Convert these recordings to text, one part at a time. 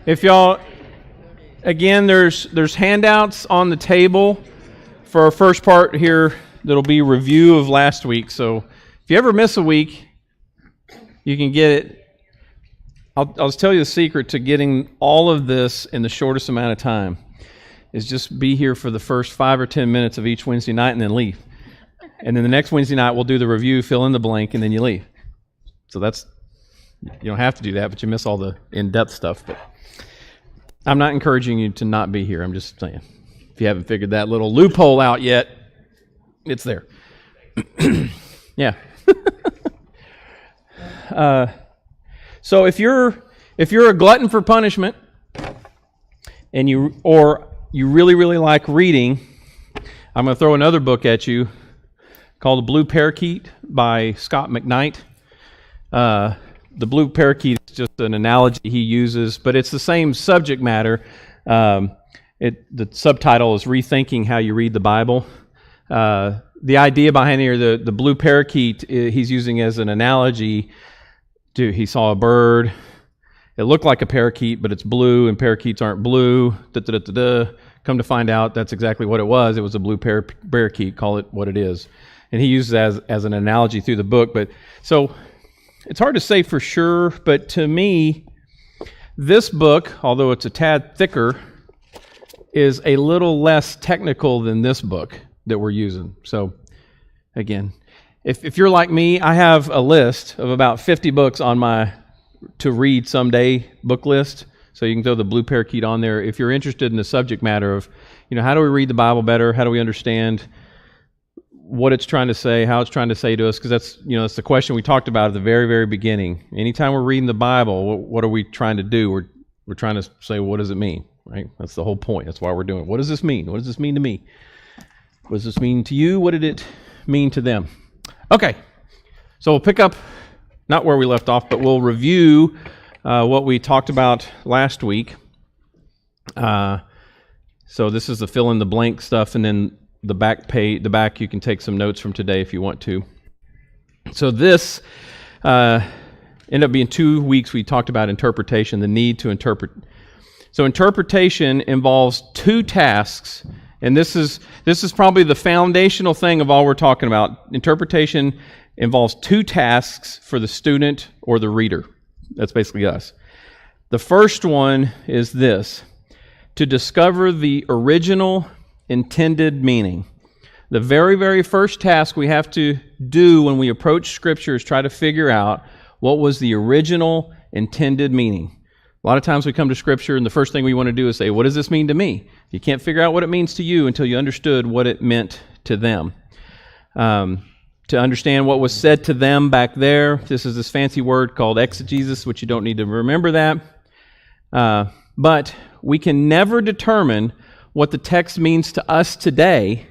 If y'all, again, there's handouts on the table for our first part here that'll be review of last week. So if you ever miss a week, you can get it. I'll just tell you the secret to getting all of this in the shortest amount of time is just be here for the first 5 or 10 minutes of each Wednesday night and then leave. And then the next Wednesday night we'll do the review, fill in the blank, and then you leave. So you don't have to do that, but you miss all the in-depth stuff. But I'm not encouraging you to not be here. I'm just saying, if you haven't figured that little loophole out yet, it's there. Yeah. So if you're a glutton for punishment, and you really like reading, I'm going to throw another book at you called The Blue Parakeet by Scott McKnight. The blue parakeet is just an analogy he uses, but it's the same subject matter. The subtitle is Rethinking How You Read the Bible. The idea behind here, the blue parakeet, he's using as an analogy. He saw a bird. It looked like a parakeet, but it's blue, and parakeets aren't blue. Come to find out, that's exactly what it was. It was a blue parakeet. Call it what it is. And he uses it as an analogy through the book. But so it's hard to say for sure, but to me, this book, although it's a tad thicker, is a little less technical than this book that we're using. So again, if you're like me, I have a list of about 50 books on my to read someday book list. So you can throw the blue parakeet on there if you're interested in the subject matter of, how do we read the Bible better? How do we understand what it's trying to say, how it's trying to say to us? Because that's the question we talked about at the very, very beginning. Anytime we're reading the Bible, what are we trying to do? We're trying to say, what does it mean? Right? That's the whole point. That's why we're doing it. What does this mean? What does this mean to me? What does this mean to you? What did it mean to them? Okay, so we'll pick up, not where we left off, but we'll review what we talked about last week. So this is the fill in the blank stuff, and then the back you can take some notes from today if you want to. So this ended up being 2 weeks. We talked about interpretation, the need to interpret. So interpretation involves 2 tasks, and this is probably the foundational thing of all we're talking about. Interpretation involves 2 tasks for the student or the reader. That's basically us. The first one is this: to discover the original intended meaning. The very, very first task we have to do when we approach Scripture is try to figure out what was the original intended meaning. A lot of times we come to Scripture and the first thing we want to do is say, what does this mean to me? You can't figure out what it means to you until you understood what it meant to them. To understand what was said to them back there, this is this fancy word called exegesis, which you don't need to remember that. But we can never determine what the text means to us today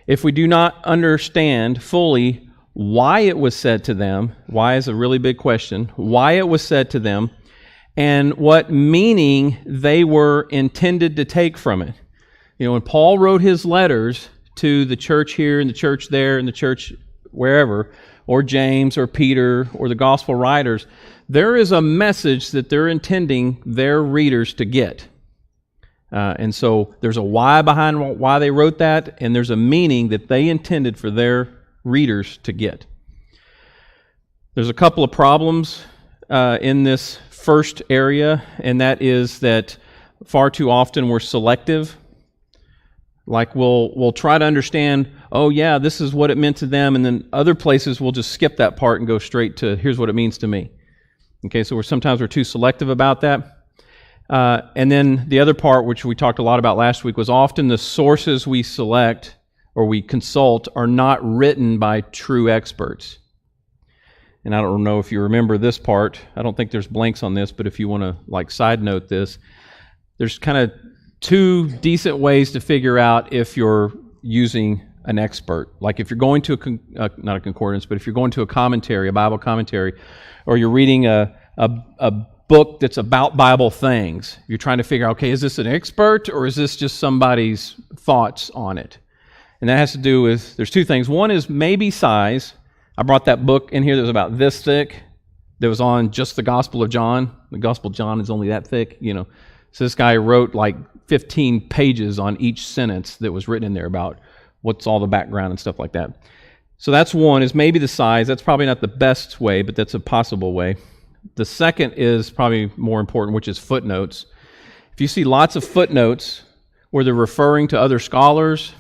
if we do not understand fully why it was said to them. Why is a really big question. Why it was said to them, and what meaning they were intended to take from it. When Paul wrote his letters to the church here and the church there and the church wherever, or James or Peter or the gospel writers, there is a message that they're intending their readers to get. And so there's a why behind why they wrote that, and there's a meaning that they intended for their readers to get. There's a couple of problems in this first area, and that is that far too often we're selective. Like we'll try to understand, oh yeah, this is what it meant to them, and then other places we'll just skip that part and go straight to, here's what it means to me. Okay, so sometimes we're too selective about that. And then the other part, which we talked a lot about last week, was often the sources we select or we consult are not written by true experts. And I don't know if you remember this part. I don't think there's blanks on this, but if you want to side note this, there's kind of 2 decent ways to figure out if you're using an expert. Like if you're going to not a concordance, but if you're going to a commentary, a Bible commentary, or you're reading a book that's about Bible things, you're trying to figure out, okay, is this an expert or is this just somebody's thoughts on it? And that has to do with, there's 2 things. One is maybe size. I brought that book in here that was about this thick. that was on just the Gospel of John. The Gospel of John is only that thick, So this guy wrote like 15 pages on each sentence that was written in there about what's all the background and stuff like that. So that's one, is maybe the size. That's probably not the best way, but that's a possible way. The second is probably more important, which is footnotes. If you see lots of footnotes where they're referring to other scholars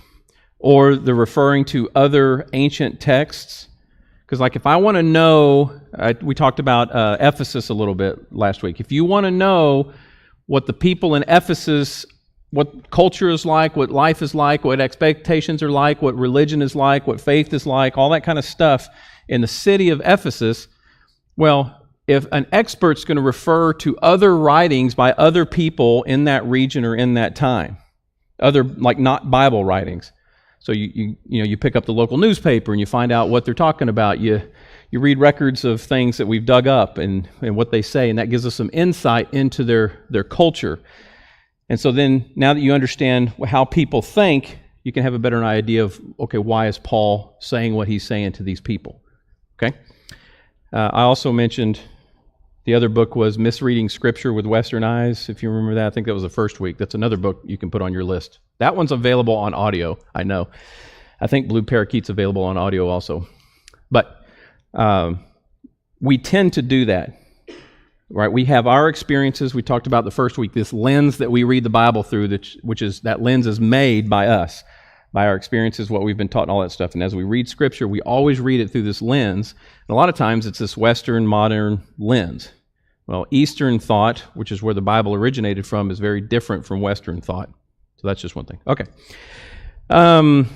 or they're referring to other ancient texts, because like if I want to know, we talked about Ephesus a little bit last week. If you want to know what the people in Ephesus, what culture is like, what life is like, what expectations are like, what religion is like, what faith is like, all that kind of stuff in the city of Ephesus, well, if an expert's going to refer to other writings by other people in that region or in that time, other like not Bible writings. So you pick up the local newspaper and you find out what they're talking about. You read records of things that we've dug up and what they say, and that gives us some insight into their culture. And so then, now that you understand how people think, you can have a better idea of, okay, why is Paul saying what he's saying to these people? Okay? I also mentioned the other book was Misreading Scripture with Western Eyes. If you remember that, I think that was the first week. That's another book you can put on your list. That one's available on audio, I know. I think Blue Parakeet's available on audio also. But we tend to do that, right? We have our experiences. We talked about the first week, this lens that we read the Bible through, that lens is made by us, by our experiences, what we've been taught, and all that stuff. And as we read Scripture, we always read it through this lens. And a lot of times it's this Western, modern lens. Well, Eastern thought, which is where the Bible originated from, is very different from Western thought. So that's just one thing. Okay. Then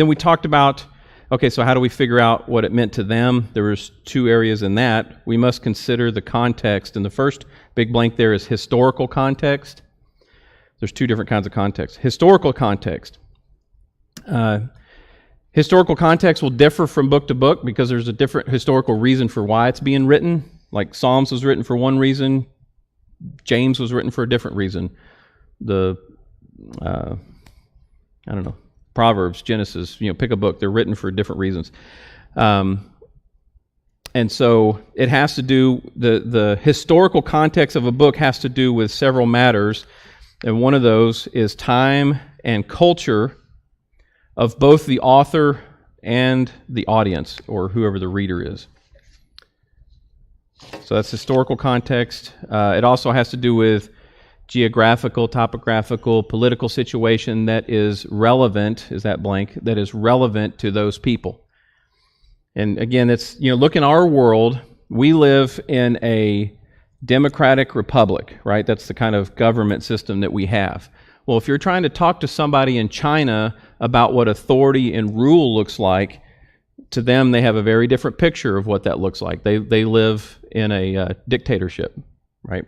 we talked about, okay, so how do we figure out what it meant to them? There was two areas in that. We must consider the context. And the first big blank there is historical context. There's two different kinds of context. Historical context. Historical context will differ from book to book because there's a different historical reason for why it's being written. Like Psalms was written for one reason. James was written for a different reason. Proverbs, Genesis, pick a book. They're written for different reasons. And so it has to do, the historical context of a book has to do with several matters. And one of those is time and culture of both the author and the audience, or whoever the reader is. So that's historical context. It also has to do with geographical, topographical, political situation that is relevant, is that blank, that is relevant to those people. And again, it's, look in our world, we live in a democratic republic, right? That's the kind of government system that we have. Well, if you're trying to talk to somebody in China about what authority and rule looks like, to them they have a very different picture of what that looks like. They live in a dictatorship, right?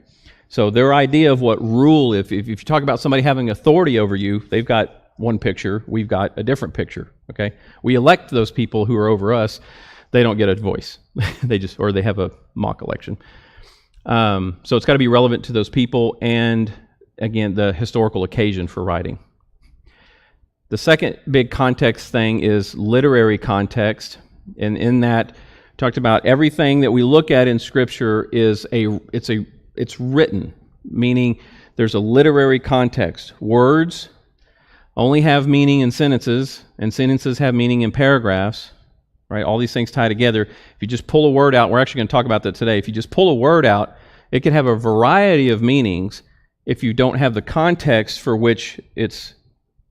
So their idea of what rule, if you talk about somebody having authority over you, they've got one picture, we've got a different picture, okay? We elect those people who are over us, they don't get a voice. They have a mock election. So it's got to be relevant to those people and, again, the historical occasion for writing. The second big context thing is literary context, and in that, talked about everything that we look at in Scripture it's written, meaning there's a literary context. Words only have meaning in sentences, and sentences have meaning in paragraphs, right? All these things tie together. If you just pull a word out, we're actually going to talk about that today. If you just pull a word out, it can have a variety of meanings if you don't have the context for which it's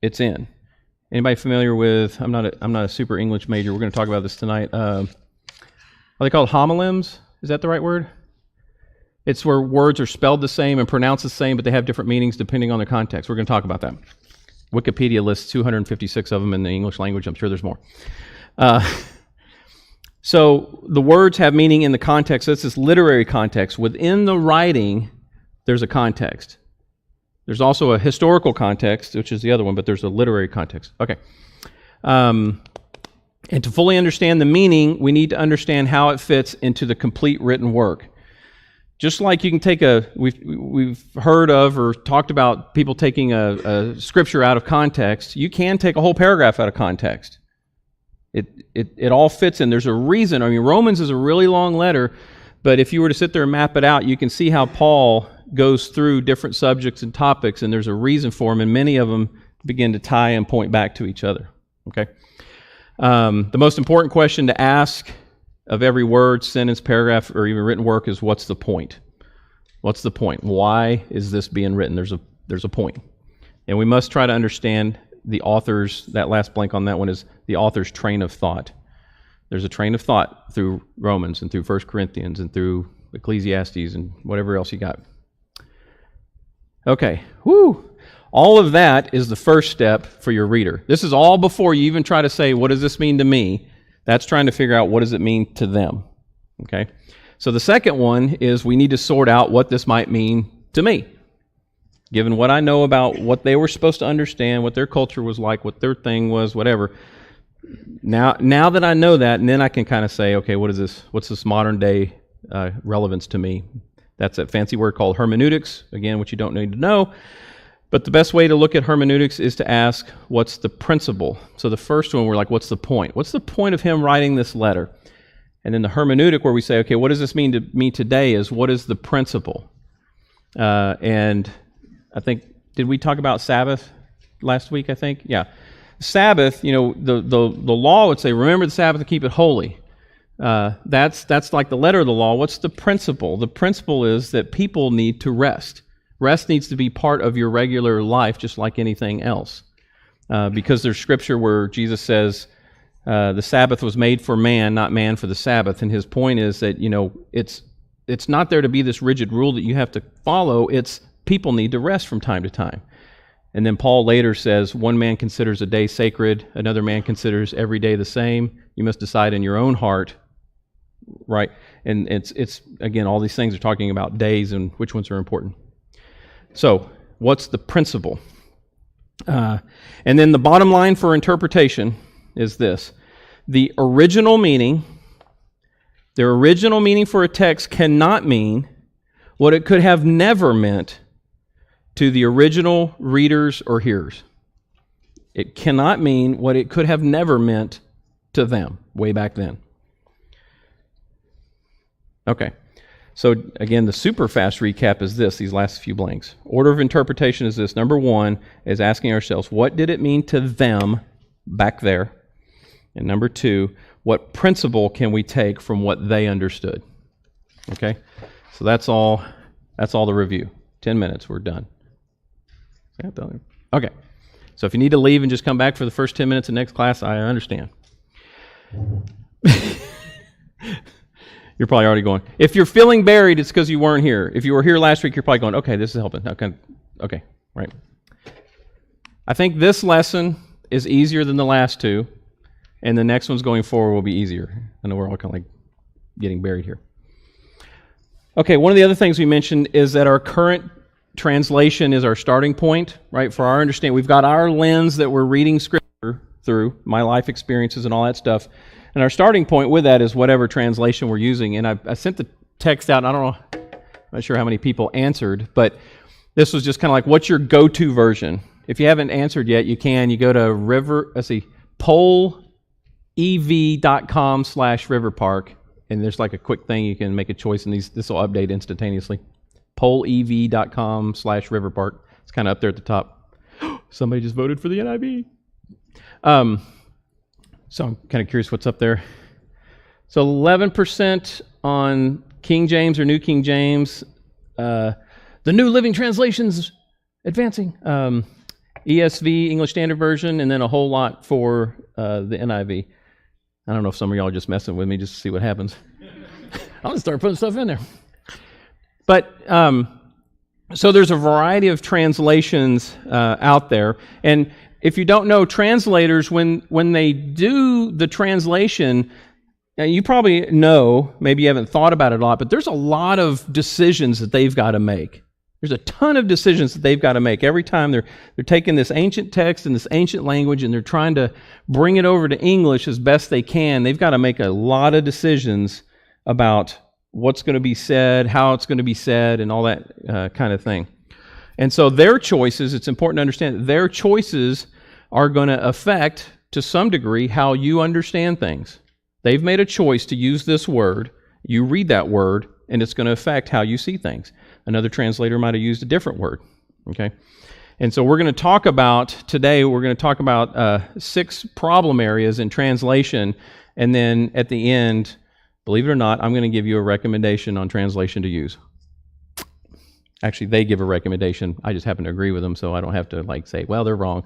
in. Anybody familiar with, I'm not a super English major, we're going to talk about this tonight. Are they called homonyms? Is that the right word? It's where words are spelled the same and pronounced the same, but they have different meanings depending on the context. We're going to talk about that. Wikipedia lists 256 of them in the English language. I'm sure there's more. So the words have meaning in the context. That's this literary context. Within the writing, there's a context. There's also a historical context, which is the other one, but there's a literary context. Okay. And to fully understand the meaning, we need to understand how it fits into the complete written work. Just like you can take we've heard of or talked about people taking a scripture out of context, you can take a whole paragraph out of context. It all fits in. There's a reason. I mean, Romans is a really long letter, but if you were to sit there and map it out, you can see how Paul goes through different subjects and topics, and there's a reason for them, and many of them begin to tie and point back to each other. Okay? The most important question to ask of every word, sentence, paragraph, or even written work is, what's the point? What's the point? Why is this being written? There's a point. And we must try to understand the author's, that last blank on that one is the author's train of thought. There's a train of thought through Romans and through 1 Corinthians and through Ecclesiastes and whatever else you got. Okay, whoo! All of that is the first step for your reader. This is all before you even try to say, what does this mean to me? That's trying to figure out what does it mean to them. Okay? So the second one is we need to sort out what this might mean to me. Given what I know about what they were supposed to understand, what their culture was like, what their thing was, whatever. Now that I know that, and then I can kind of say, okay, what's this modern day relevance to me? That's a fancy word called hermeneutics, again, which you don't need to know. But the best way to look at hermeneutics is to ask, what's the principle? So the first one, we're like, what's the point? What's the point of him writing this letter? And then the hermeneutic, where we say, okay, what does this mean to me today, is what is the principle? And I think, did we talk about Sabbath last week, I think? Yeah. Sabbath, the law would say, remember the Sabbath and keep it holy. That's like the letter of the law. What's the principle? The principle is that people need to rest. Rest needs to be part of your regular life, just like anything else. Because there's scripture where Jesus says, the Sabbath was made for man, not man for the Sabbath. And his point is that, it's not there to be this rigid rule that you have to follow. It's people need to rest from time to time. And then Paul later says, one man considers a day sacred, another man considers every day the same. You must decide in your own heart, right? And it's again, all these things are talking about days and which ones are important. So, what's the principle? And then the bottom line for interpretation is this. The original meaning for a text cannot mean what it could have never meant to the original readers or hearers. It cannot mean what it could have never meant to them way back then. Okay, so again, the super fast recap is this, these last few blanks. Order of interpretation is this. Number one is asking ourselves, what did it mean to them back there? And number two, what principle can we take from what they understood? Okay, so that's all the review. 10 minutes, we're done. Okay, so if you need to leave and just come back for the first 10 minutes of next class, I understand. You're probably already going. If you're feeling buried, it's because you weren't here. If you were here last week, you're probably going, okay, this is helping. Okay, right. I think this lesson is easier than the last two, and the next one's going forward will be easier. I know we're all kind of like getting buried here. Okay, one of the other things we mentioned is that our current translation is our starting point, right? For our understanding, we've got our lens that we're reading Scripture through, my life experiences and all that stuff. And our starting point with that is whatever translation we're using. And I sent the text out, and I don't know, I'm not sure how many people answered, but this was just kind of like, what's your go-to version? If you haven't answered yet, you go to pollev.com/riverpark, and there's like a quick thing you can make a choice, and this will update instantaneously. pollev.com/riverpark. It's kind of up there at the top. Somebody just voted for the NIV. So I'm kind of curious what's up there. So 11% on King James or New King James. The New Living Translation's advancing. ESV, English Standard Version, and then a whole lot for the NIV. I don't know if some of y'all are just messing with me just to see what happens. I'll just start putting stuff in there. But so there's a variety of translations out there, and if you don't know, translators, when they do the translation, you probably know, maybe you haven't thought about it a lot, but there's a lot of decisions that they've got to make. There's a ton of decisions that they've got to make every time they're taking this ancient text and this ancient language, and they're trying to bring it over to English as best they can. They've got to make a lot of decisions about what's going to be said, how it's going to be said, and all that kind of thing. And so their choices, it's important to understand that their choices are going to affect to some degree, how you understand things. They've made a choice to use this word. You read that word, and it's going to affect how you see things. Another translator might have used a different word, okay? And so we're going to talk about, today, we're going to talk about 6 problem areas in translation, and then at the end, believe it or not, I'm going to give you a recommendation on translation to use. Actually, they give a recommendation. I just happen to agree with them, so I don't have to say, well, they're wrong.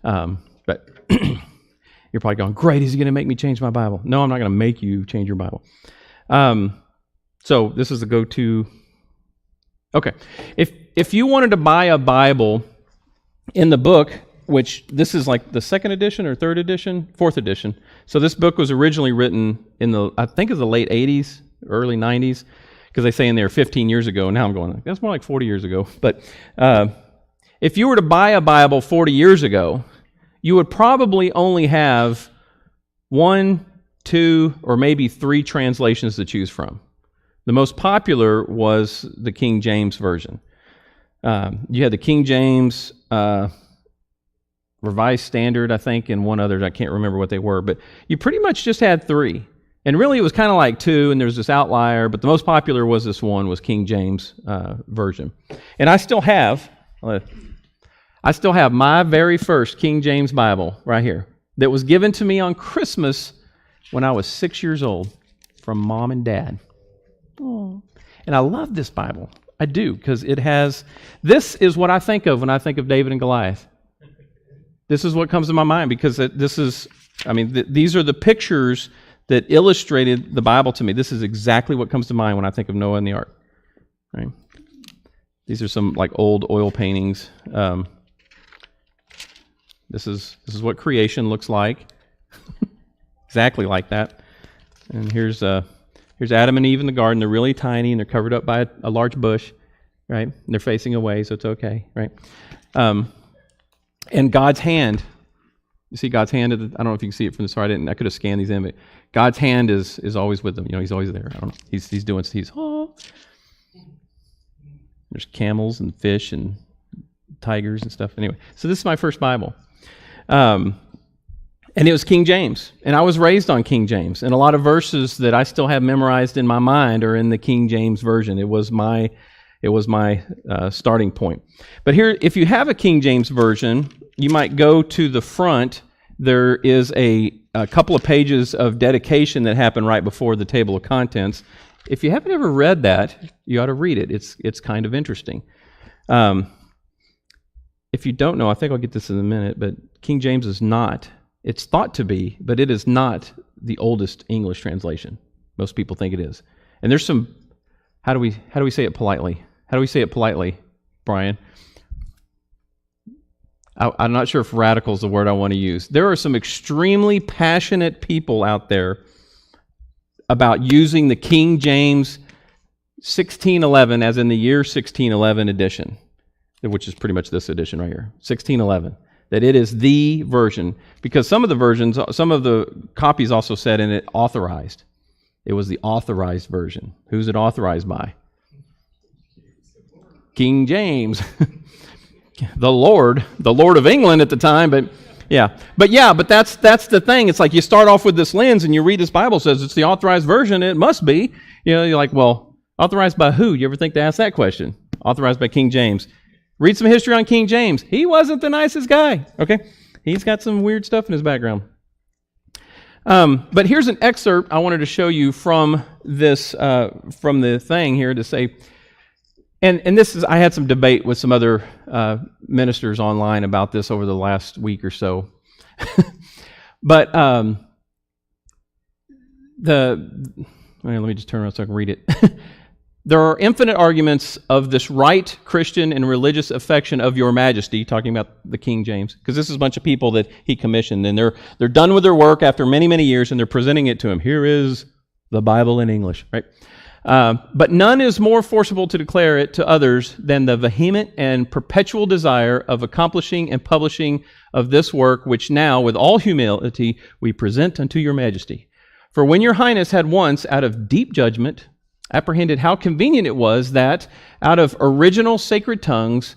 But you're probably going, great, is he going to make me change my Bible? No, I'm not going to make you change your Bible. So this is the go-to. Okay. If you wanted to buy a Bible in the book, which this is like the 2nd edition or 3rd edition, 4th edition. So this book was originally written in I think the late 80s, early 90s, because they say in there 15 years ago. Now I'm going, that's more like 40 years ago. But if you were to buy a Bible 40 years ago, you would probably only have 1, 2, or maybe 3 translations to choose from. The most popular was the King James Version. You had the King James Revised Standard, I think, and one other. I can't remember what they were, but you pretty much just had 3. And really, it was kind of like 2, and there's this outlier, but the most popular was this one, was King James Version. And I still have my very first King James Bible right here that was given to me on Christmas when I was 6 years old from Mom and Dad. Oh. And I love this Bible. I do, because this is what I think of when I think of David and Goliath. This is what comes to my mind, because these are the pictures that illustrated the Bible to me. This is exactly what comes to mind when I think of Noah and the ark. Right? These are some old oil paintings. This is what creation looks like. Exactly like that. And here's Adam and Eve in the garden. They're really tiny, and they're covered up by a large bush, right? And they're facing away, so it's okay, right? And God's hand. You see God's hand? I don't know if you can see it from this side. I could have scanned these in, but God's hand is always with them. He's always there. I don't know. He's doing. There's camels and fish and tigers and stuff. Anyway, so this is my first Bible. And it was King James. And I was raised on King James. And a lot of verses that I still have memorized in my mind are in the King James Version. It was my starting point. But here, if you have a King James Version, you might go to the front. There is a couple of pages of dedication that happen right before the table of contents. If you haven't ever read that, you ought to read it. It's kind of interesting. If you don't know, I think I'll get this in a minute, but King James is not. It's thought to be, but it is not the oldest English translation. Most people think it is. And there's some. How do we say it politely? How do we say it politely, Brian? I'm not sure if radical is the word I want to use. There are some extremely passionate people out there about using the King James 1611, as in the year 1611 edition, which is pretty much this edition right here, 1611. That it is the version, because some of the copies also said in it authorized. It was the authorized version. Who's it authorized by? King James. the Lord of England at the time, but that's the thing. It's like you start off with this lens and you read this Bible says it's the authorized version, it must be. You're like, well, authorized by who? You ever think to ask that question? Authorized by King James. Read some history on King James. He wasn't the nicest guy, okay? He's got some weird stuff in his background. But here's an excerpt I wanted to show you from this, from the thing here to say, and this is, I had some debate with some other ministers online about this over the last week or so. But let me just turn around so I can read it. There are infinite arguments of this right Christian and religious affection of your majesty, talking about the King James, because this is a bunch of people that he commissioned, and they're done with their work after many, many years, and they're presenting it to him. Here is the Bible in English, right? But none is more forcible to declare it to others than the vehement and perpetual desire of accomplishing and publishing of this work, which now, with all humility, we present unto your majesty. For when your highness had once, out of deep judgment, apprehended how convenient it was that, out of original sacred tongues,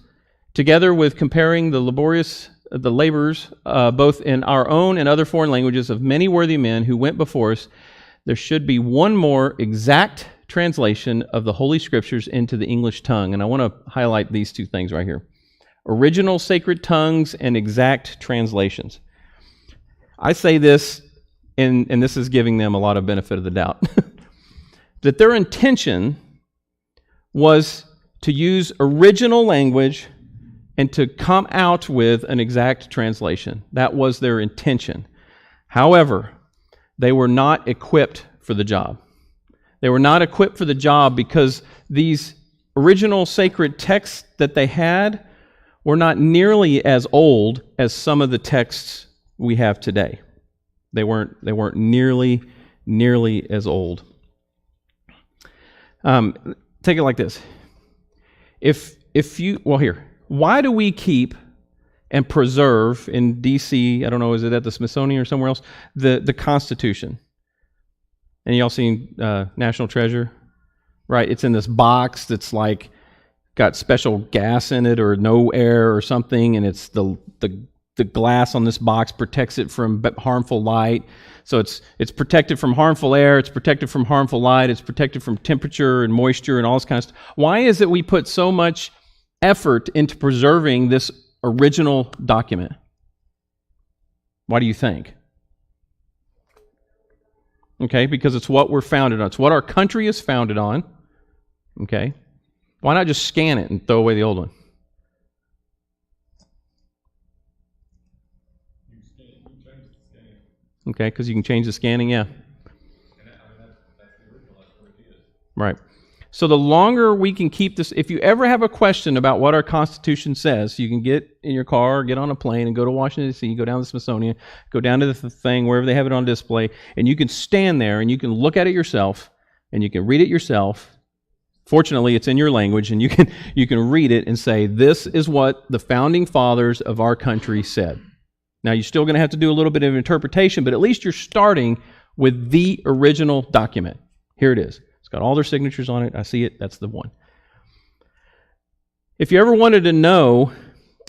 together with comparing the laborious the labors, both in our own and other foreign languages, of many worthy men who went before us, there should be one more exact translation of the Holy Scriptures into the English tongue. And I want to highlight these two things right here. Original sacred tongues and exact translations. I say this, and this is giving them a lot of benefit of the doubt, that their intention was to use original language and to come out with an exact translation. That was their intention. However, they were not equipped for the job. They were not equipped for the job because these original sacred texts that they had were not nearly as old as some of the texts we have today. They weren't nearly as old. Take it like this. Why do we keep and preserve in D.C., I don't know, is it at the Smithsonian or somewhere else, the Constitution? And y'all seen National Treasure? Right, it's in this box that's like got special gas in it or no air or something, and it's the glass on this box protects it from harmful light. So it's protected from harmful air, it's protected from harmful light, it's protected from temperature and moisture and all this kind of stuff. Why is it we put so much effort into preserving this original document? Why do you think? Okay, because it's what we're founded on. It's what our country is founded on. Okay? Why not just scan it and throw away the old one? Okay, because you can change the scanning, yeah. Right. So the longer we can keep this, if you ever have a question about what our Constitution says, you can get in your car, get on a plane, and go to Washington, D.C., go down to the Smithsonian, go down to the thing, wherever they have it on display, and you can stand there and you can look at it yourself, and you can read it yourself. Fortunately, it's in your language, and you can read it and say, this is what the founding fathers of our country said. Now, you're still going to have to do a little bit of interpretation, but at least you're starting with the original document. Here it is. It's got all their signatures on it. I see it. That's the one. If you ever wanted to know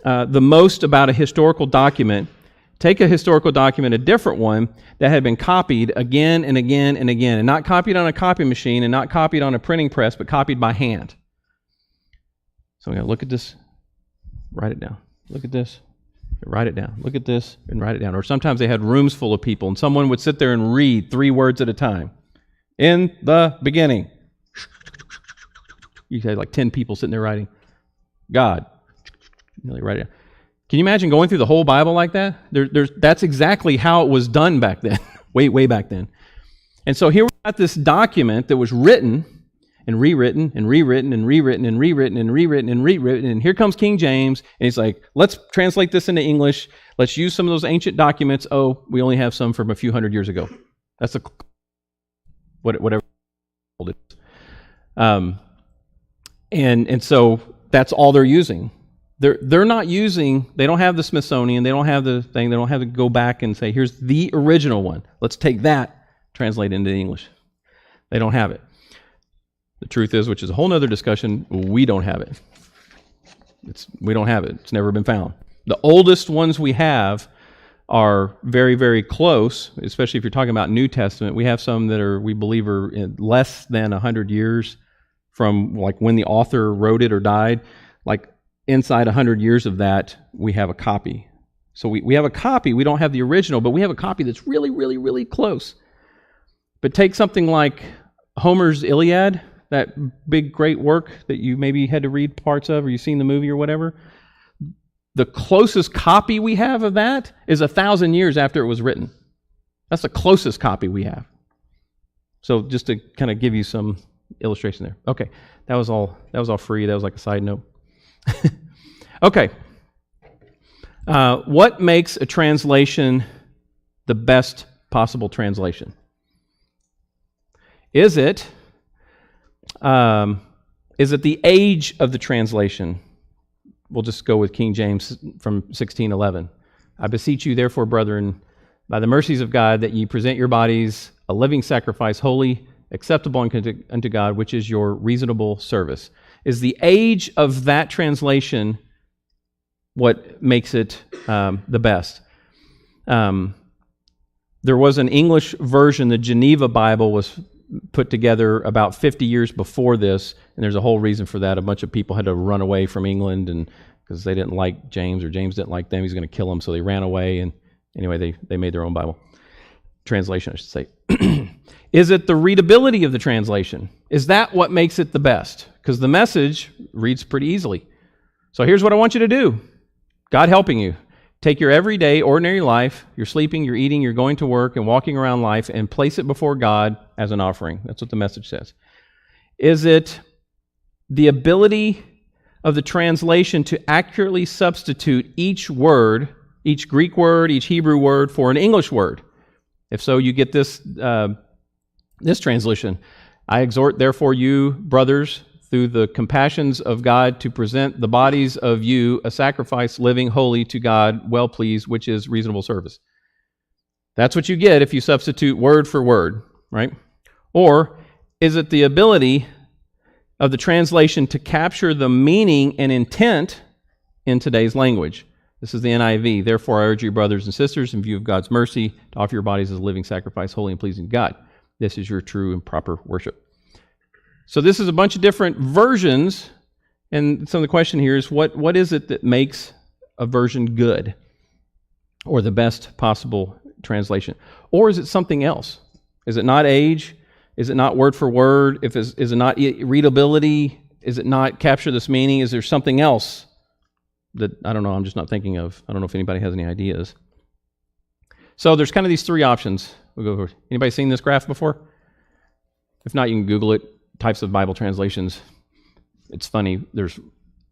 the most about a historical document, take a historical document, a different one, that had been copied again and again and again, and not copied on a copy machine and not copied on a printing press, but copied by hand. So I'm going to look at this, write it down. Look at this. Write it down. Look at this and write it down. Or sometimes they had rooms full of people and someone would sit there and read 3 words at a time. In the beginning. You had like 10 people sitting there writing. God. Really write it down. Can you imagine going through the whole Bible like that? That's exactly how it was done back then. way back then. And so here we got this document that was written and rewritten and rewritten and rewritten and rewritten and rewritten and rewritten. And here comes King James, and he's like, let's translate this into English. Let's use some of those ancient documents. Oh, we only have some from a few hundred years ago. That's whatever it is. And so that's all they're using. They're not using, they don't have the Smithsonian, they don't have the thing, they don't have to go back and say, here's the original one. Let's take that, translate it into English. They don't have it. The truth is, which is a whole other discussion, we don't have it. We don't have it. It's never been found. The oldest ones we have are very, very close, especially if you're talking about New Testament. We have some that we believe are less than 100 years from like when the author wrote it or died. Like inside 100 years of that, we have a copy. So we have a copy. We don't have the original, but we have a copy that's really, really, really close. But take something like Homer's Iliad, that big, great work that you maybe had to read parts of or you've seen the movie or whatever. The closest copy we have of that is 1,000 years after it was written. That's the closest copy we have. So just to kind of give you some illustration there. Okay, that was all free. That was like a side note. Okay. What makes a translation the best possible translation? Is it the age of the translation? We'll just go with King James from 1611. I beseech you, therefore, brethren, by the mercies of God, that ye present your bodies a living sacrifice, holy, acceptable unto God, which is your reasonable service. Is the age of that translation what makes it the best. There was an English version, the Geneva Bible was put together about 50 years before this, and there's a whole reason for that. A bunch of people had to run away from England and because they didn't like James, or James didn't like them. He's going to kill them, so they ran away, and anyway, they made their own Bible. Translation, I should say. Is it the readability of the translation? Is that what makes it the best? Because the Message reads pretty easily. So here's what I want you to do. God helping you. Take your everyday, ordinary life, you're sleeping, you're eating, you're going to work, and walking around life, and place it before God as an offering. That's what the Message says. Is it the ability of the translation to accurately substitute each word, each Greek word, each Hebrew word for an English word? If so, you get this translation. I exhort, therefore, you, brothers, through the compassions of God, to present the bodies of you a sacrifice, living, holy to God, well pleased, which is reasonable service. That's what you get if you substitute word for word, right? Or is it the ability of the translation to capture the meaning and intent in today's language? This is the NIV. Therefore, I urge you, brothers and sisters, in view of God's mercy, to offer your bodies as a living sacrifice, holy and pleasing to God. This is your true and proper worship. So this is a bunch of different versions, and so the question here is, what is it that makes a version good, or the best possible translation? Or is it something else? Is it not age? Is it not word for word? Is it not readability? Is it not capture this meaning? Is there something else that, I don't know, I'm just not thinking of? I don't know if anybody has any ideas. So there's kind of these three options. We'll go over. Anybody seen this graph before? If not, you can Google it. Types of Bible translations. It's funny. There's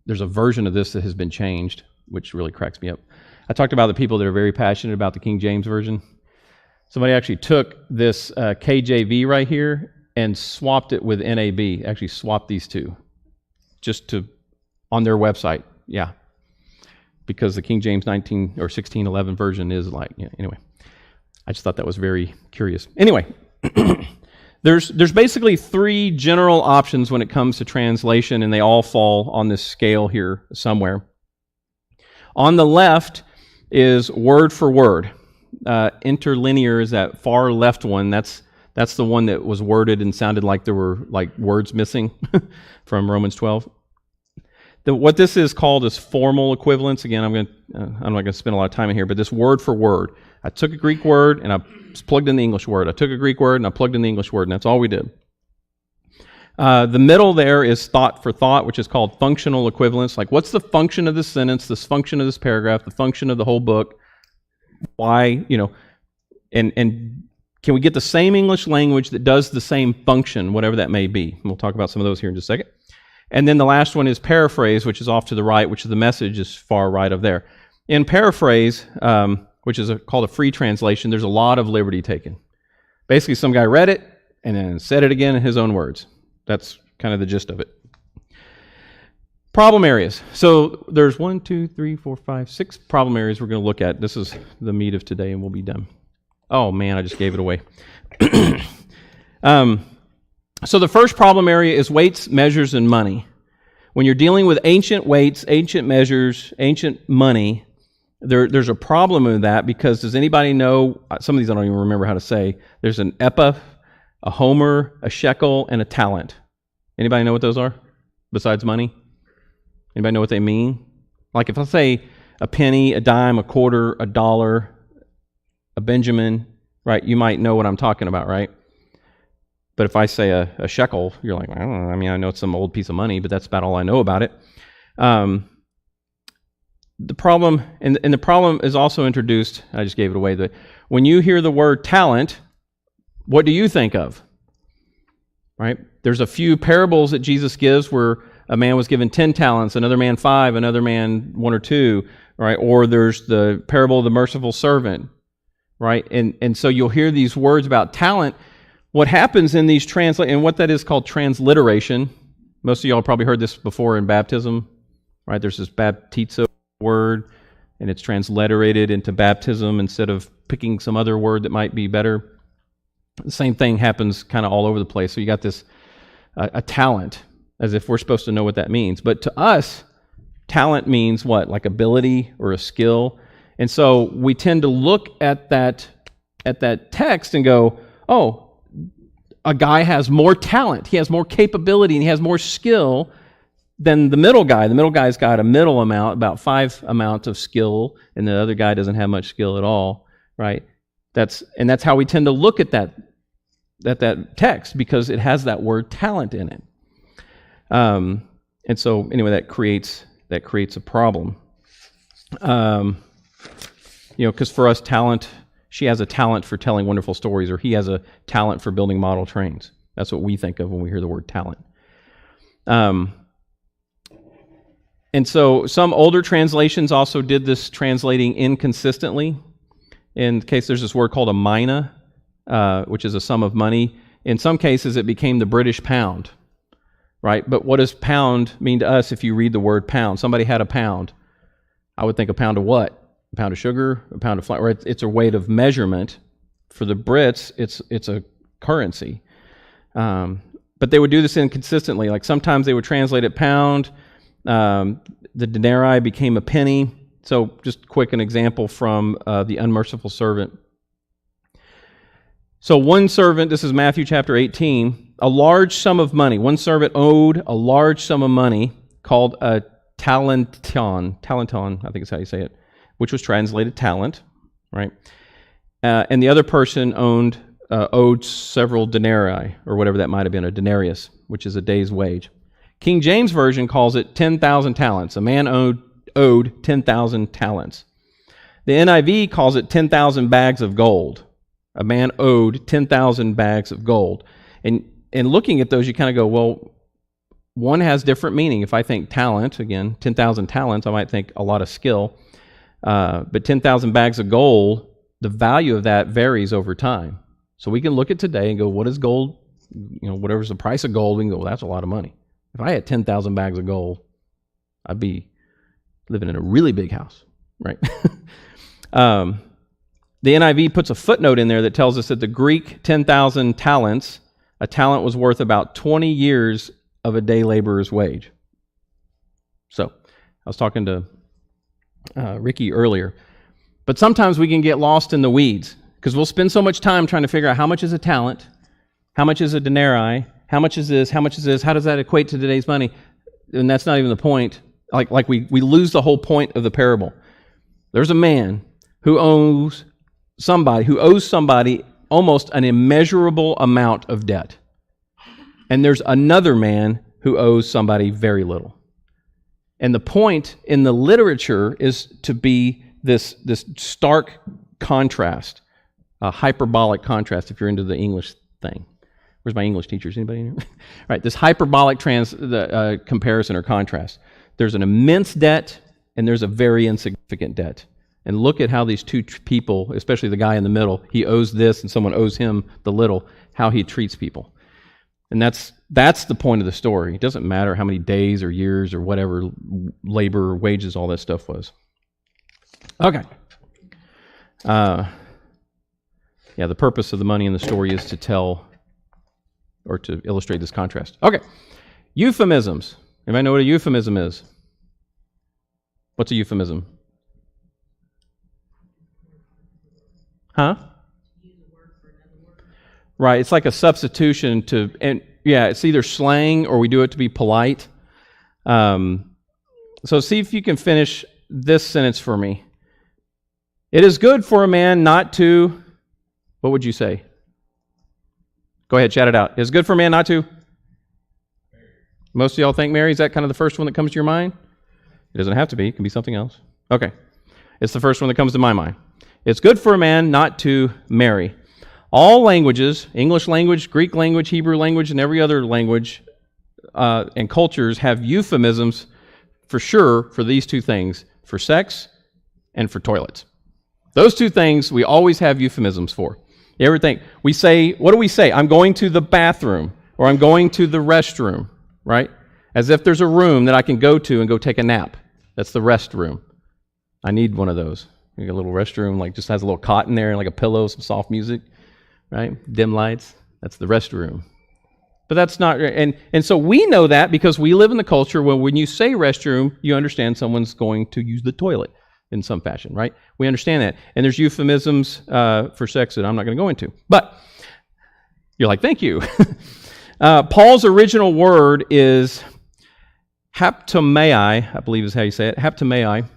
a version of this that has been changed, which really cracks me up. I talked about the people that are very passionate about the King James Version. Somebody actually took this KJV right here and swapped it with NAB. Actually swapped these two on their website. Yeah. Because the King James 19 or 1611 version is like, yeah, anyway. I just thought that was very curious. Anyway, there's basically three general options when it comes to translation, and they all fall on this scale here somewhere. On the left is word for word. Interlinear is that far left one. That's the one that was worded and sounded like there were like words missing from Romans 12. What this is called is formal equivalence. Again, I'm not going to spend a lot of time in here, but this word for word. I took a Greek word and I plugged in the English word. I took a Greek word and I plugged in the English word, and that's all we did. The middle there is thought for thought, which is called functional equivalence. Like, what's the function of this sentence, this function of this paragraph, the function of the whole book? Why, and can we get the same English language that does the same function, whatever that may be? And we'll talk about some of those here in just a second. And then the last one is paraphrase, which is off to the right, which is the Message is far right of there. In paraphrase, which is called a free translation, there's a lot of liberty taken. Basically, some guy read it and then said it again in his own words. That's kind of the gist of it. Problem areas. So there's 1, 2, 3, 4, 5, 6 problem areas we're going to look at. This is the meat of today, and we'll be done. Oh man, I just gave it away. So the first problem area is weights, measures, and money. When you're dealing with ancient weights, ancient measures, ancient money, there's a problem with that, because does anybody know, some of these I don't even remember how to say, there's an ephah, a homer, a shekel, and a talent. Anybody know what those are besides money? Anybody know what they mean? Like if I say a penny, a dime, a quarter, a dollar, a Benjamin, right, you might know what I'm talking about, right? But if I say a shekel, you're like, I don't know. I mean, I know it's some old piece of money, but that's about all I know about it. The problem, and the problem is also introduced, I just gave it away, that when you hear the word talent, what do you think of? Right? There's a few parables that Jesus gives where a man was given 10 talents, another man 5, another man 1 or 2, right? Or there's the parable of the merciful servant, right? And so you'll hear these words about talent. What happens in these and what that is called transliteration. Most of y'all probably heard this before in baptism, right? There's this baptizo word, and it's transliterated into baptism instead of picking some other word that might be better. The same thing happens kind of all over the place. So you got this a talent, as if we're supposed to know what that means. But to us, talent means what? Like ability or a skill. And so we tend to look at that text and go, oh, a guy has more talent, he has more capability, and he has more skill than the middle guy. The middle guy's got a middle amount, about 5 amounts of skill, and the other guy doesn't have much skill at all, right? That's how we tend to look at that text, because it has that word talent in it. And so anyway, that creates a problem. Because for us, talent, she has a talent for telling wonderful stories, or he has a talent for building model trains. That's what we think of when we hear the word talent. And so some older translations also did this translating inconsistently. In case there's this word called a mina, which is a sum of money. In some cases, it became the British pound, right? But what does pound mean to us if you read the word pound? Somebody had a pound. I would think a pound of what? A pound of sugar, a pound of flour. It's a weight of measurement. For the Brits, it's a currency. But they would do this inconsistently. Like sometimes they would translate it pound. The denarii became a penny. So just quick an example from the unmerciful servant. So one servant, this is Matthew chapter 18, a large sum of money. One servant owed a large sum of money called a talenton, I think is how you say it, which was translated talent, right? And the other person owed several denarii, or whatever that might have been, a denarius, which is a day's wage. King James Version calls it 10,000 talents. A man owed 10,000 talents. The NIV calls it 10,000 bags of gold. A man owed 10,000 bags of gold. And looking at those, you kind of go, well, one has different meaning. If I think talent, again, 10,000 talents, I might think a lot of skill. But 10,000 bags of gold, the value of that varies over time. So we can look at today and go, what is gold? Whatever's the price of gold, we can go, well, that's a lot of money. If I had 10,000 bags of gold, I'd be living in a really big house, right? The NIV puts a footnote in there that tells us that the Greek 10,000 talents, a talent was worth about 20 years of a day laborer's wage. So I was talking to Ricky earlier. But sometimes we can get lost in the weeds, because we'll spend so much time trying to figure out how much is a talent, how much is a denarii, how much is this, how much is this, how does that equate to today's money? And that's not even the point. Like we lose the whole point of the parable. There's a man who owes somebody almost an immeasurable amount of debt. And there's another man who owes somebody very little. And the point in the literature is to be this stark contrast, a hyperbolic contrast, if you're into the English thing. Where's my English teachers? Anybody in here? Right, this hyperbolic comparison or contrast. There's an immense debt and there's a very insignificant debt. And look at how these two people, especially the guy in the middle, he owes this and someone owes him the little, how he treats people. And that's the point of the story. It doesn't matter how many days or years or whatever, labor, wages, all that stuff was. Okay. The purpose of the money in the story is to tell or to illustrate this contrast. Okay. Euphemisms. Anybody know what a euphemism is? What's a euphemism? Huh? Right, it's like a substitution it's either slang or we do it to be polite. So see if you can finish this sentence for me. It is good for a man not to, what would you say? Go ahead, shout it out. It is good for a man not to? Most of y'all think marry? Is that kind of the first one that comes to your mind? It doesn't have to be. It can be something else. Okay. It's the first one that comes to my mind. It's good for a man not to marry. All languages, English language, Greek language, Hebrew language, and every other language and cultures have euphemisms for sure for these two things, for sex and for toilets. Those two things we always have euphemisms for. You ever think, we say, what do we say? I'm going to the bathroom, or I'm going to the restroom, right? As if there's a room that I can go to and go take a nap. That's the rest room. I need one of those. You get a little restroom, like just has a little cot in there and like a pillow, some soft music, right? Dim lights. That's the restroom. But that's not, and so we know that because we live in the culture where when you say restroom, you understand someone's going to use the toilet in some fashion, right? We understand that. And there's euphemisms for sex that I'm not going to go into. But you're like, thank you. Paul's original word is haptomai, I believe is how you say it, haptomai,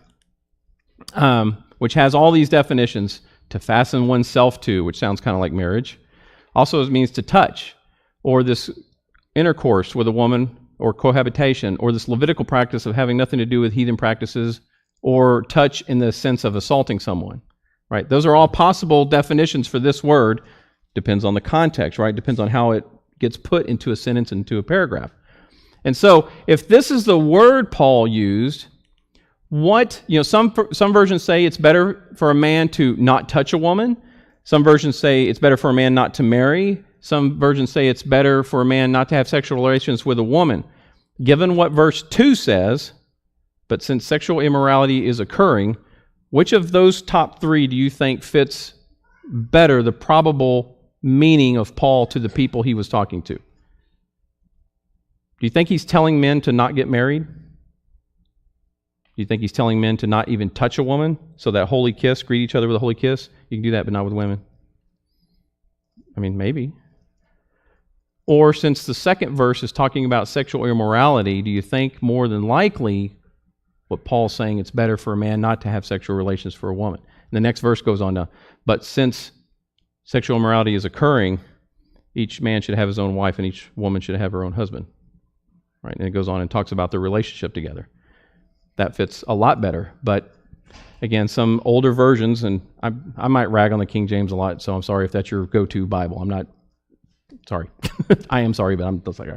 which has all these definitions: to fasten oneself to, which sounds kind of like marriage. Also, it means to touch, or this intercourse with a woman, or cohabitation, or this Levitical practice of having nothing to do with heathen practices, or touch in the sense of assaulting someone, right? Those are all possible definitions for this word. Depends on the context, right? Depends on how it gets put into a sentence, into a paragraph. And so, if this is the word Paul used, some versions say it's better for a man to not touch a woman. Some versions say it's better for a man not to marry. Some versions say it's better for a man not to have sexual relations with a woman. Given what verse 2 says, but since sexual immorality is occurring, which of those top three do you think fits better the probable meaning of Paul to the people he was talking to? Do you think he's telling men to not get married? Do you think he's telling men to not even touch a woman? So that holy kiss, greet each other with a holy kiss, you can do that, but not with women. I mean, maybe. Or since the second verse is talking about sexual immorality, do you think more than likely what Paul's saying, it's better for a man not to have sexual relations for a woman? And the next verse goes on now, but since sexual immorality is occurring, each man should have his own wife and each woman should have her own husband. Right? And it goes on and talks about their relationship together. That fits a lot better. But again, some older versions, and I might rag on the King James a lot, so I'm sorry if that's your go-to Bible. I'm not sorry. I am sorry, but I'm just like,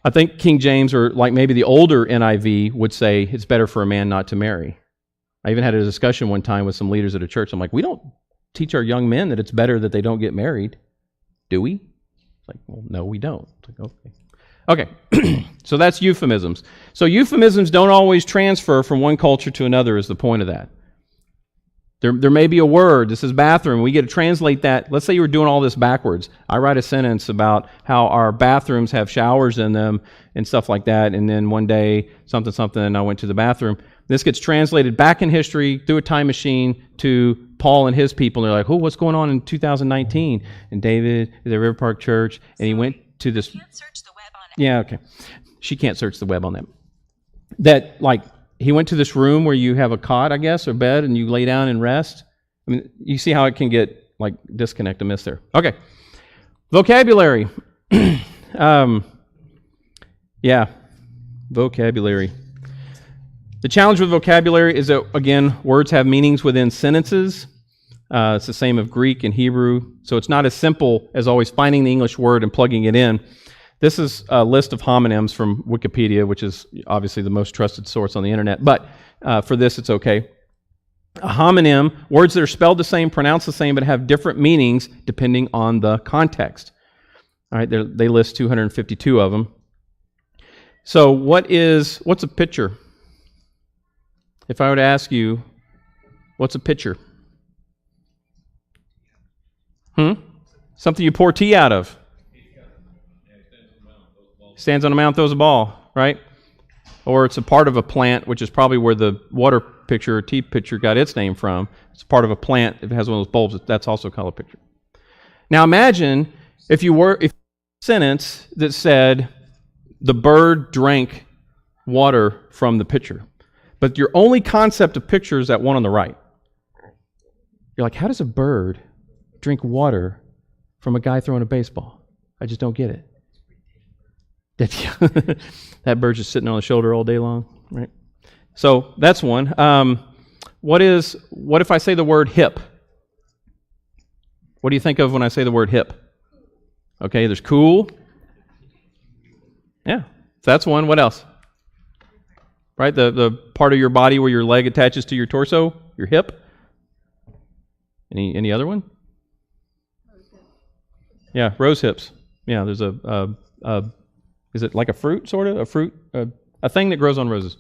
I think King James, or like maybe the older NIV, would say it's better for a man not to marry. I even had a discussion one time with some leaders at a church. I'm like, we don't teach our young men that it's better that they don't get married, do we? It's like, well, no, we don't. It's like, okay. So that's euphemisms. So euphemisms don't always transfer from one culture to another is the point of that. There may be a word, this is bathroom, we get to translate that. Let's say you were doing all this backwards. I write a sentence about how our bathrooms have showers in them and stuff like that, and then one day, something, and I went to the bathroom. This gets translated back in history through a time machine to Paul and his people, and they're like, oh, what's going on in 2019? And David is at River Park Church, and he went to this... You can't search the web on it. Yeah, okay. She can't search the web on that. That, like... He went to this room where you have a cot, I guess, or bed, and you lay down and rest. I mean, you see how it can get, like, disconnect and miss there. Okay. Vocabulary. Vocabulary. The challenge with vocabulary is that, again, words have meanings within sentences. It's the same of Greek and Hebrew. So it's not as simple as always finding the English word and plugging it in. This is a list of homonyms from Wikipedia, which is obviously the most trusted source on the internet. But for this, it's okay. A homonym, words that are spelled the same, pronounced the same, but have different meanings depending on the context. All right, they list 252 of them. So what's a picture? If I were to ask you, what's a pitcher? Something you pour tea out of. Stands on a mound, throws a ball, right? Or it's a part of a plant, which is probably where the water pitcher or tea pitcher got its name from. It's part of a plant. If it has one of those bulbs, that's also called a pitcher. Now imagine if a sentence that said, the bird drank water from the pitcher. But your only concept of picture is that one on the right. You're like, how does a bird drink water from a guy throwing a baseball? I just don't get it. That bird's just sitting on the shoulder all day long, right? So that's one. What if I say the word hip? What do you think of when I say the word hip? Okay, there's cool. Yeah, that's one. What else? Right, the part of your body where your leg attaches to your torso, your hip. Any other one? Yeah, rose hips. Yeah, there's is it like a fruit, sort of? A thing that grows on roses.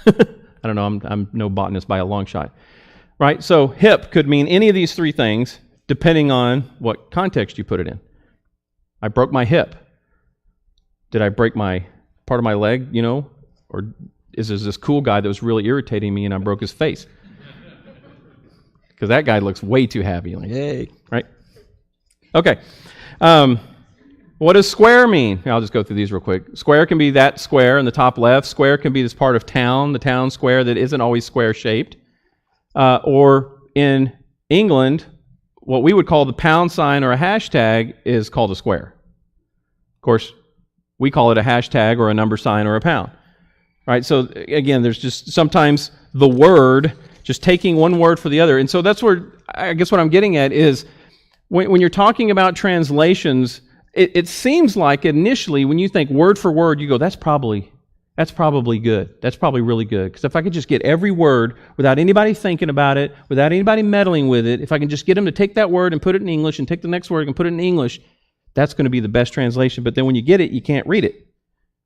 I don't know, I'm no botanist by a long shot. Right, so hip could mean any of these three things, depending on what context you put it in. I broke my hip. Did I break my part of my leg, or is there this cool guy that was really irritating me and I broke his face? Because that guy looks way too happy. Like, hey, right? Okay. What does square mean? I'll just go through these real quick. Square can be that square in the top left. Square can be this part of town, the town square that isn't always square-shaped. Or in England, what we would call the pound sign or a hashtag is called a square. Of course, we call it a hashtag or a number sign or a pound. Right? So again, there's just sometimes the word, just taking one word for the other. And so that's where, I guess what I'm getting at is, when you're talking about translations, it seems like initially when you think word for word, you go, that's probably good. That's probably really good. Because if I could just get every word without anybody thinking about it, without anybody meddling with it, if I can just get them to take that word and put it in English and take the next word and put it in English, that's going to be the best translation. But then when you get it, you can't read it.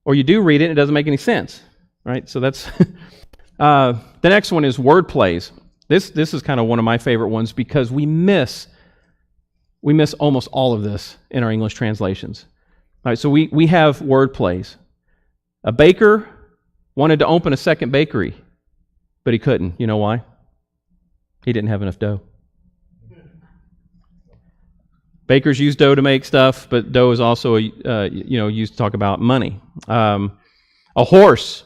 Or you do read it and it doesn't make any sense. Right? So that's... the next one is word plays. This is kind of one of my favorite ones because we miss almost all of this in our English translations. All right, so we have word plays. A baker wanted to open a second bakery, but he couldn't. You know why? He didn't have enough dough. Bakers use dough to make stuff, but dough is also used to talk about money. A horse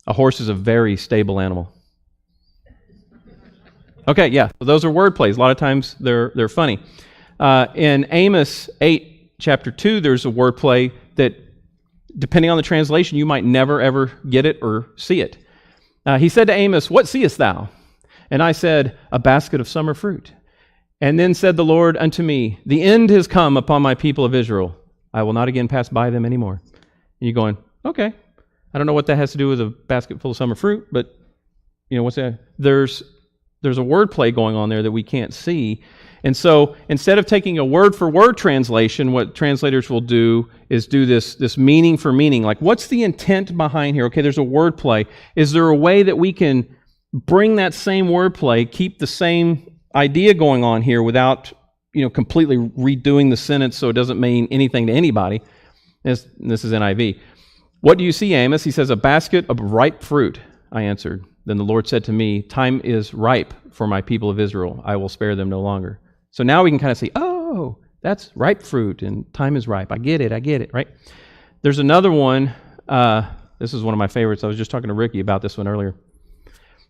is a very stable animal. Okay, yeah, those are word plays. A lot of times they're funny. In Amos 8, chapter 2, there's a word play that, depending on the translation, you might never, ever get it or see it. He said to Amos, "What seest thou?" And I said, "A basket of summer fruit." And then said the Lord unto me, "The end has come upon my people of Israel. I will not again pass by them anymore." And you're going, okay. I don't know what that has to do with a basket full of summer fruit, but what's that? There's a word play going on there that we can't see. And so instead of taking a word-for-word translation, what translators will do is do this meaning for meaning. Like, what's the intent behind here? Okay, there's a word play. Is there a way that we can bring that same word play, keep the same idea going on here without, completely redoing the sentence so it doesn't mean anything to anybody? This is NIV. "What do you see, Amos?" He says, "A basket of ripe fruit." I answered. Then the Lord said to me, "Time is ripe for my people of Israel. I will spare them no longer." So now we can kind of see, oh, that's ripe fruit and time is ripe. I get it, right? There's another one. This is one of my favorites. I was just talking to Ricky about this one earlier.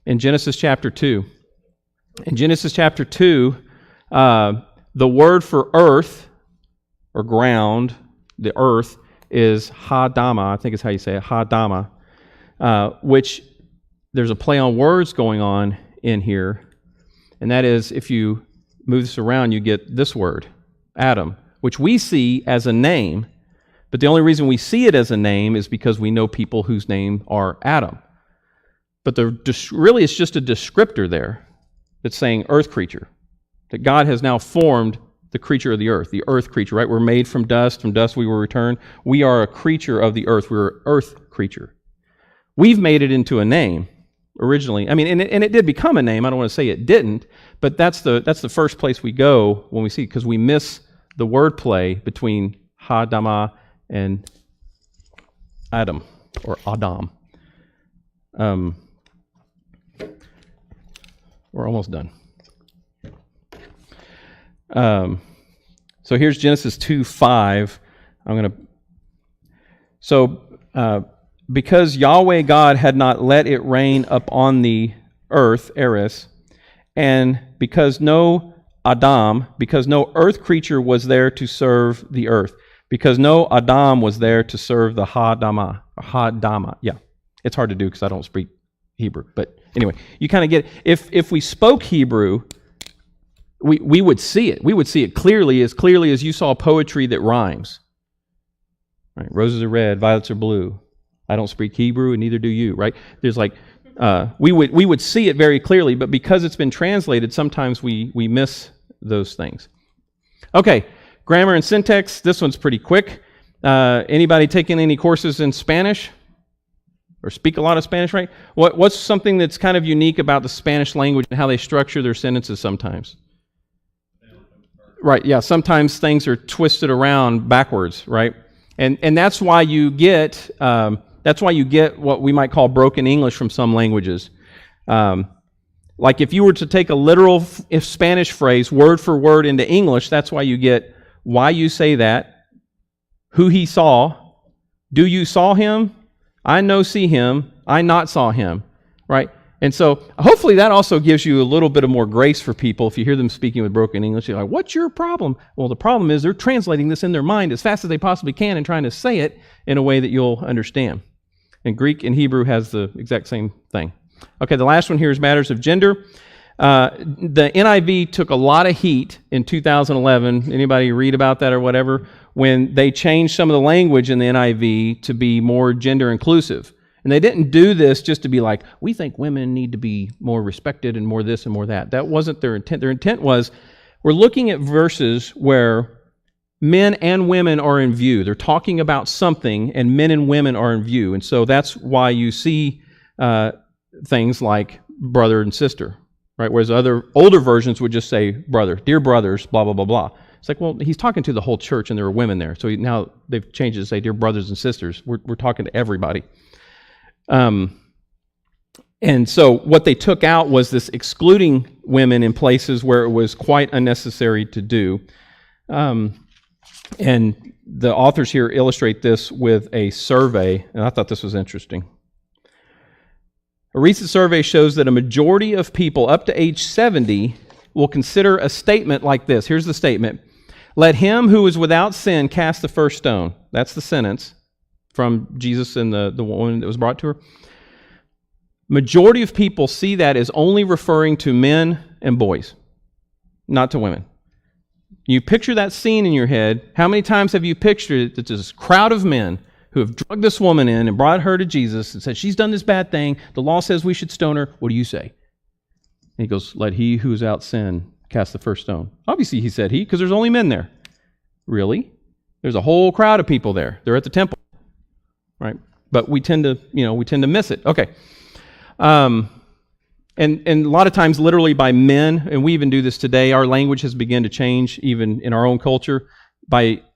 In Genesis chapter 2. In Genesis chapter 2, the word for earth or ground, the earth, is ha-dama. I think is how you say it, ha-dama, which there's a play on words going on in here. And that is, if you move this around, you get this word, Adam, which we see as a name, but the only reason we see it as a name is because we know people whose name are Adam. But really it's just a descriptor there that's saying earth creature, that God has now formed the creature of the earth creature, right? We're made from dust we will return. We are a creature of the earth. We're an earth creature. We've made it into a name originally. I mean, and it did become a name. I don't want to say it didn't, but that's the first place we go when we see, because we miss the word play between ha-dama and Adam, or Adam. We're almost done. So here's Genesis 2:5. Because Yahweh God had not let it rain upon the earth, Eris, and because no earth creature was there to serve the earth, because no Adam was there to serve the ha-dama. Yeah, it's hard to do because I don't speak Hebrew, but anyway, you kind of get it. If we spoke Hebrew, we would see it. We would see it clearly as you saw poetry that rhymes. Right? Roses are red, violets are blue. I don't speak Hebrew, and neither do you. Right? There's we would see it very clearly, but because it's been translated, sometimes we miss those things. Okay, grammar and syntax. This one's pretty quick. Anybody taking any courses in Spanish? Or speak a lot of Spanish, right? What's something that's kind of unique about the Spanish language and how they structure their sentences sometimes? Right, yeah, sometimes things are twisted around backwards, right? And that's why you get what we might call broken English from some languages. Like if you were to take a literal Spanish phrase word for word into English, that's why you get why you say that, who he saw, do you saw him, I no see him, I not saw him, right? And so hopefully that also gives you a little bit of more grace for people. If you hear them speaking with broken English, you're like, what's your problem? Well, the problem is they're translating this in their mind as fast as they possibly can and trying to say it in a way that you'll understand. And Greek and Hebrew has the exact same thing. Okay, the last one here is matters of gender. The NIV took a lot of heat in 2011. Anybody read about that or whatever? When they changed some of the language in the NIV to be more gender inclusive. And they didn't do this just to be like, we think women need to be more respected and more this and more that. That wasn't their intent. Their intent was, we're looking at verses where men and women are in view. They're talking about something, and men and women are in view. And so that's why you see things like brother and sister, right? Whereas other older versions would just say brother, dear brothers, blah, blah, blah, blah. It's like, well, he's talking to the whole church, and there are women there. So now they've changed it to say dear brothers and sisters. We're talking to everybody. And so what they took out was this excluding women in places where it was quite unnecessary to do. And the authors here illustrate this with a survey, and I thought this was interesting. A recent survey shows that a majority of people up to age 70 will consider a statement like this. Here's the statement. Let him who is without sin cast the first stone. That's the sentence from Jesus and the woman that was brought to her. Majority of people see that as only referring to men and boys, not to women. You picture that scene in your head. How many times have you pictured it that there's this crowd of men who have drugged this woman in and brought her to Jesus and said, she's done this bad thing. The law says we should stone her. What do you say? And he goes, let he who is without sin cast the first stone. Obviously he said he, because there's only men there. Really? There's a whole crowd of people there. They're at the temple. Right? But we tend to miss it. Okay. And a lot of times literally by men, and we even do this today, our language has begun to change even in our own culture.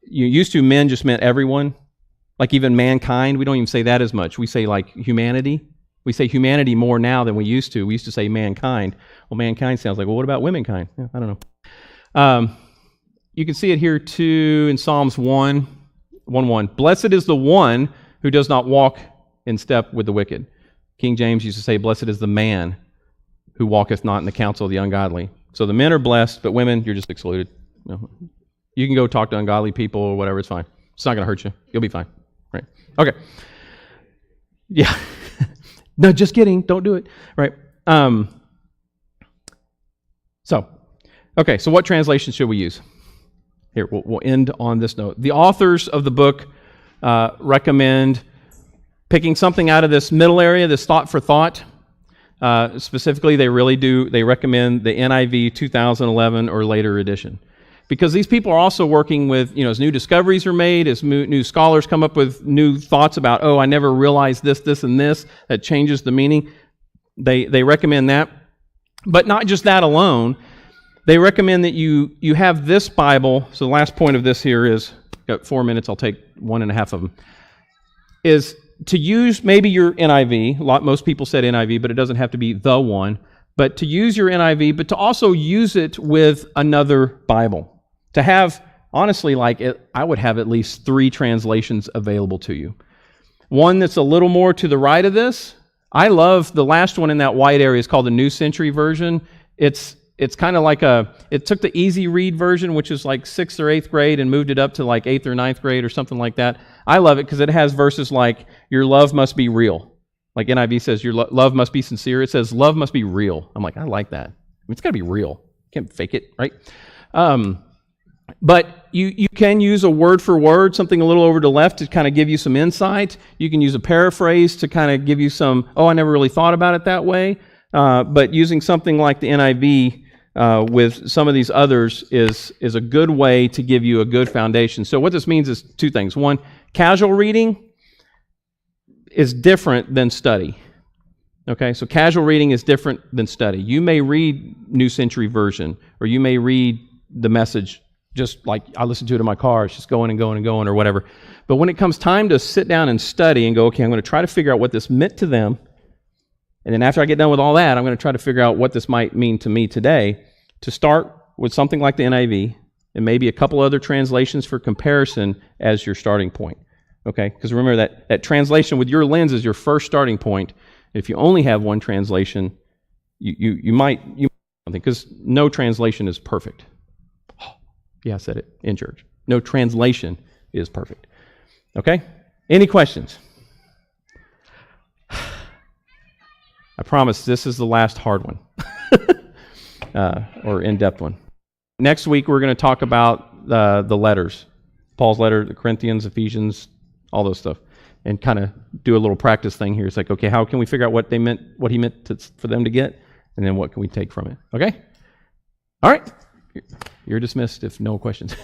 Used to men just meant everyone, like even mankind. We don't even say that as much. We say like humanity. We say humanity more now than we used to. We used to say mankind. Well, mankind sounds like, well, what about womankind? Yeah, I don't know. You can see it here too in Psalms 1:1. Blessed is the one who does not walk in step with the wicked. King James used to say, blessed is the man who walketh not in the counsel of the ungodly. So the men are blessed, but women, you're just excluded. You can go talk to ungodly people or whatever, it's fine. It's not going to hurt you. You'll be fine. Right? Okay. Yeah. No, just kidding. Don't do it. Right. So what translation should we use? Here, we'll end on this note. The authors of the book recommend picking something out of this middle area, this thought for thought. Specifically, they recommend the NIV 2011 or later edition. Because these people are also working with, as new discoveries are made, as new scholars come up with new thoughts about, I never realized this, and this, that changes the meaning. They recommend that. But not just that alone. They recommend that you have this Bible. So the last point of this here is, got 4 minutes, I'll take 1.5 of them, is to use maybe your NIV. Most people said NIV, but it doesn't have to be the one. But to use your NIV, but to also use it with another Bible. To have, honestly, I would have at least 3 translations available to you. One that's a little more to the right of this. I love the last one in that white area. It's called the New Century Version. It's kind of like it took the easy read version, which is like 6th or 8th grade, and moved it up to like 8th or 9th grade or something like that. I love it because it has verses like, your love must be real. Like NIV says, your love must be sincere. It says, love must be real. I'm like, I like that. It's got to be real. You can't fake it, right? But you can use a word for word, something a little over to the left to kind of give you some insight. You can use a paraphrase to kind of give you some, I never really thought about it that way. But using something like the NIV with some of these others is a good way to give you a good foundation. So what this means is 2 things. One, casual reading is different than study. Okay, so casual reading is different than study. You may read New Century Version, or you may read the Message just like I listen to it in my car. It's just going and going and going or whatever. But when it comes time to sit down and study and go, okay, I'm going to try to figure out what this meant to them. And then after I get done with all that, I'm going to try to figure out what this might mean to me today. To start with something like the NIV and maybe a couple other translations for comparison as your starting point. Okay? Because remember that translation with your lens is your first starting point. If you only have one translation, you might something, because no translation is perfect. Yeah, I said it in church. No translation is perfect. Okay? Any questions? I promise this is the last hard one. Or in-depth one. Next week we're going to talk about the letters. Paul's letter, the Corinthians, Ephesians, all those stuff. And kind of do a little practice thing here. It's like, okay, how can we figure out what he meant for them to get? And then what can we take from it? Okay? All right. You're dismissed if no questions.